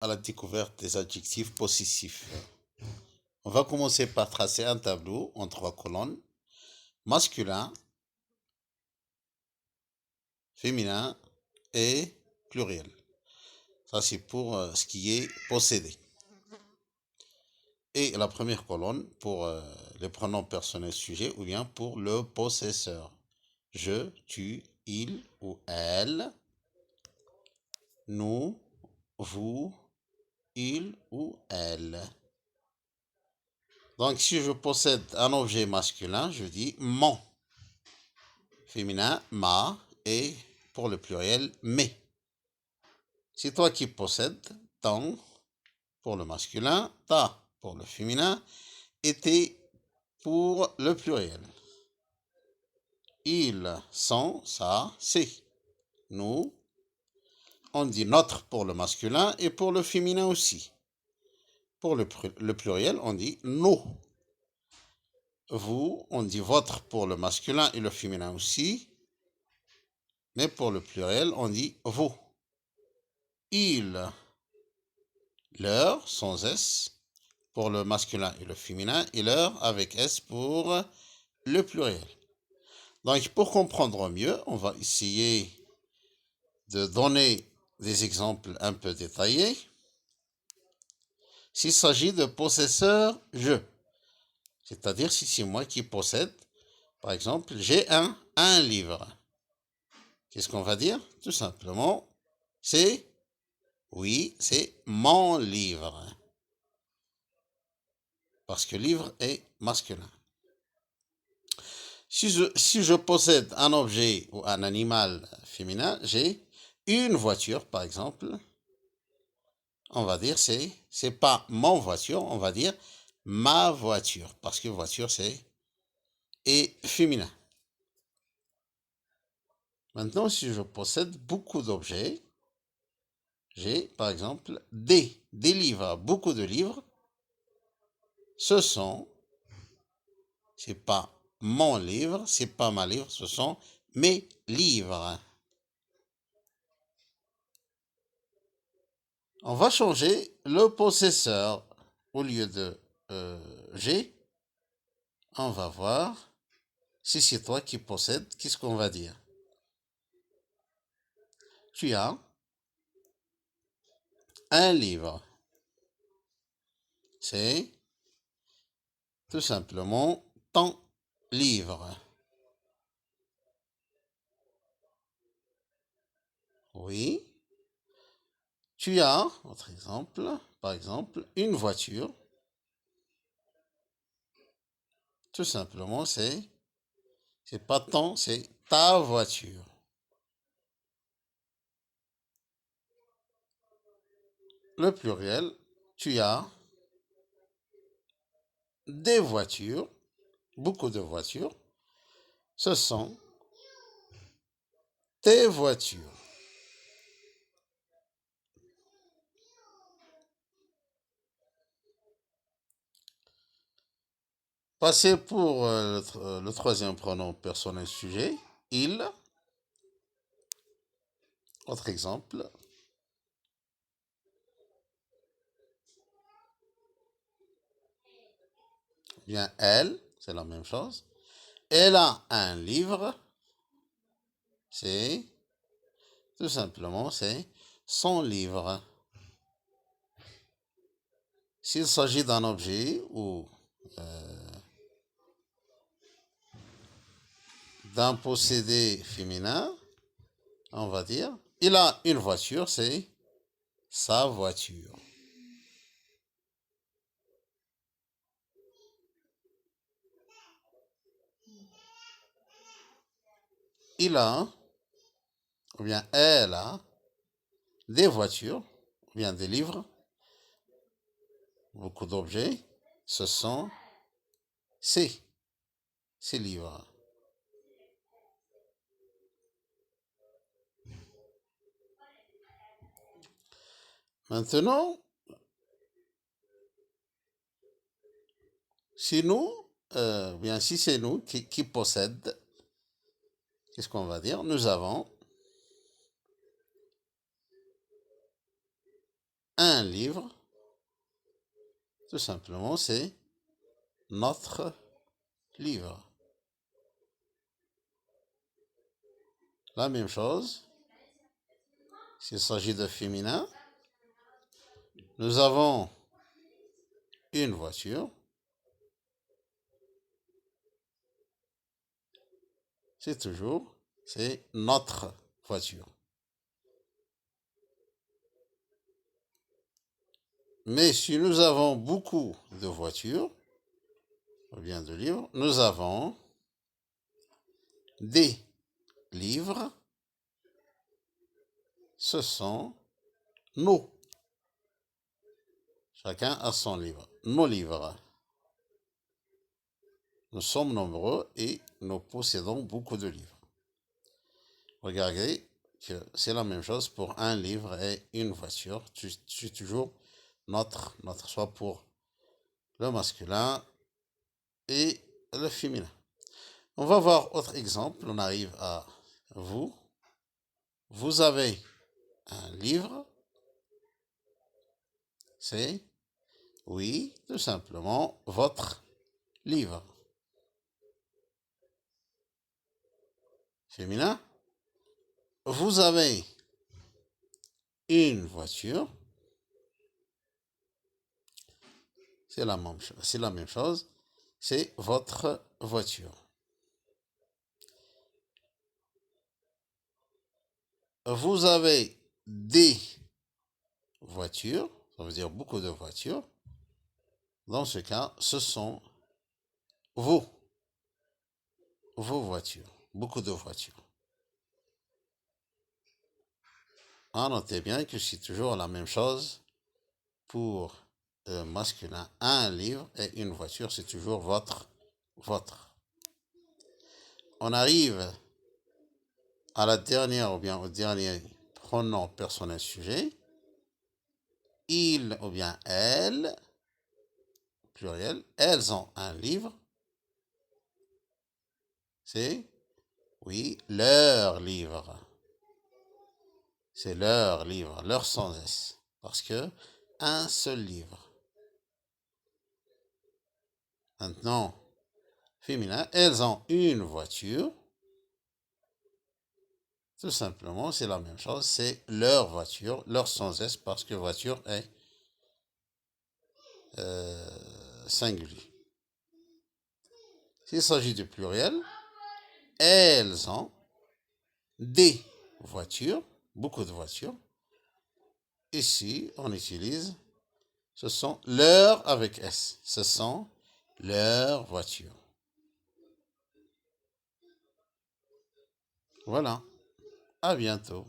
à la découverte des adjectifs possessifs. On va commencer par tracer un tableau en 3 colonnes. Masculin, féminin et pluriel. Ça, c'est pour ce qui est possédé. Et la première colonne pour les pronoms personnels sujets ou bien pour le possesseur. Je, tu, il ou elle, nous, vous, il ou elle. Donc, si je possède un objet masculin, je dis mon. Féminin, ma. Et pour le pluriel, mes. C'est toi qui possèdes ton pour le masculin, ta pour le féminin et tes pour le pluriel. Ils, sont, ça, c'est. Nous, on dit notre pour le masculin et pour le féminin aussi. Pour le pluriel, on dit nos. Vous, on dit votre pour le masculin et le féminin aussi. Mais pour le pluriel, on dit vos. Il, leur, sans S, pour le masculin et le féminin, et leur avec S pour le pluriel. Donc, pour comprendre mieux, on va essayer de donner des exemples un peu détaillés. S'il s'agit de possesseur, je. C'est-à-dire si c'est moi qui possède, par exemple, j'ai un livre. Qu'est-ce qu'on va dire? Tout simplement, c'est mon livre. Parce que livre est masculin. Si je possède un objet ou un animal féminin, j'ai une voiture, par exemple. On va dire c'est pas mon voiture, on va dire ma voiture. Parce que voiture, c'est féminin. Maintenant, si je possède beaucoup d'objets, j'ai par exemple des livres, beaucoup de livres. C'est pas mon livre, c'est pas ma livre, ce sont mes livres. On va changer le possesseur. Au lieu de j'ai, on va voir si c'est toi qui possèdes, qu'est-ce qu'on va dire? Tu as un livre. C'est tout simplement ton livre. Oui. Tu as, autre exemple, par exemple, une voiture. Tout simplement, c'est pas ton, c'est ta voiture. Le pluriel, tu as des voitures, beaucoup de voitures. Ce sont tes voitures. Passez pour le troisième pronom personnel sujet. Il. Autre exemple. Bien, elle, c'est la même chose. Elle a un livre. C'est tout simplement, c'est son livre. S'il s'agit d'un objet ou d'un possédé féminin, on va dire, il a une voiture, c'est sa voiture. Il a, ou bien elle a, des voitures, ou bien des livres, beaucoup d'objets, ce sont ces livres. Maintenant, si nous, bien si c'est nous qui possèdent, qu'est-ce qu'on va dire? Nous avons un livre, tout simplement, c'est notre livre. La même chose, s'il s'agit de féminin, nous avons une voiture. C'est notre voiture. Mais si nous avons beaucoup de voitures, ou bien de livres, nous avons des livres. Ce sont nos. Chacun a son livre. Nos livres. Nous sommes nombreux et nous possédons beaucoup de livres. Regardez que c'est la même chose pour un livre et une voiture. C'est toujours notre, soit pour le masculin et le féminin. On va voir autre exemple. On arrive à vous. Vous avez un livre. C'est, oui, tout simplement, votre livre. Féminin. Vous avez une voiture. C'est la même chose. C'est votre voiture. Vous avez des voitures. Ça veut dire beaucoup de voitures. Dans ce cas, ce sont vos voitures. Beaucoup de voitures. Notez bien que c'est toujours la même chose pour le masculin. Un livre et une voiture, c'est toujours votre. On arrive à la dernière ou bien au dernier pronom personnel sujet. Il ou bien elle, pluriel, elles ont un livre. C'est, oui, leur livre. C'est leur livre, leur sans S. Parce que un seul livre. Maintenant, féminin, elles ont une voiture. Tout simplement, c'est la même chose. C'est leur voiture, leur sans S, parce que voiture est singulier. S'il s'agit du pluriel, elles ont des voitures, beaucoup de voitures. Ici, on utilise, ce sont leurs avec S. Ce sont leurs voitures. Voilà. À bientôt.